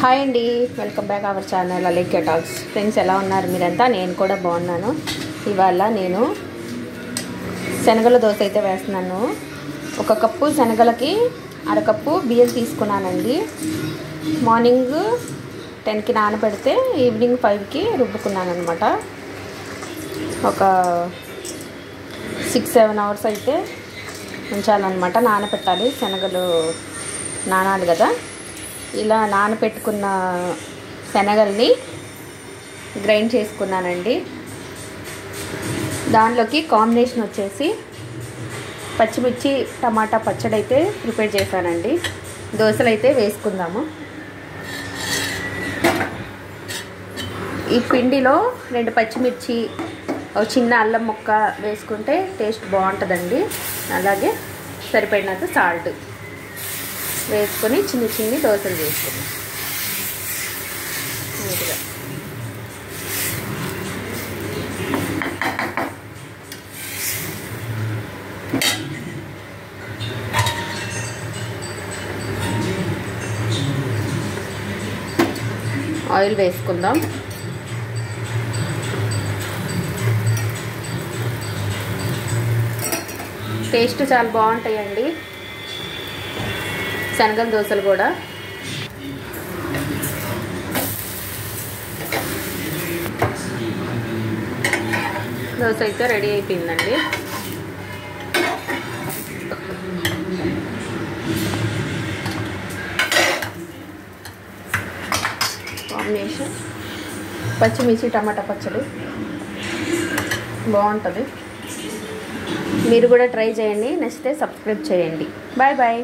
Hi అండి, welcome back our channel Alekhya talks. Friends, ఎలా ఉన్నారు మీరంతా? నేను కూడా బాగున్నాను. ఇవాళ నేను శనగల దోశ అయితే వేస్తున్నాను. ఒక కప్పు శనగలకి అరకప్పు బియ్యం తీసుకున్నానండి. మార్నింగ్ 10కి నానబెడితే ఈవినింగ్ 5కి రుబ్బుకున్నాను అనమాట. ఒక 6-7 అవర్స్ అయితే ఉంచాలన్నమాట. నానబెట్టాలి, శనగలు నానాలి కదా. ఇలా నానబెట్టుకున్న శనగల్ని గ్రైండ్ చేసుకున్నానండి. దానిలోకి కాంబినేషన్ వచ్చేసి పచ్చిమిర్చి టమాటా పచ్చడి అయితే ప్రిపేర్ చేశానండి. దోశలు అయితే వేసుకుందాము. ఈ పిండిలో 2 పచ్చిమిర్చి, ఒక చిన్న అల్లం ముక్క వేసుకుంటే టేస్ట్ బాగుంటుందండి. అలాగే సరిపడినంత సాల్ట్ వేసుకొని చిన్ని దోశలు వేసుకున్నాం నీట్గా. ఆయిల్ వేసుకుందాం. టేస్ట్ చాలా బాగుంటాయండి శనగల దోశలు కూడా. దోశ అయితే రెడీ అయిపోయిందండి. కాంబినేషన్ పచ్చిమిర్చి టమాటా పచ్చడి బాగుంటుంది. మీరు కూడా ట్రై చేయండి. నచ్చితే సబ్స్క్రైబ్ చేయండి. Bye bye.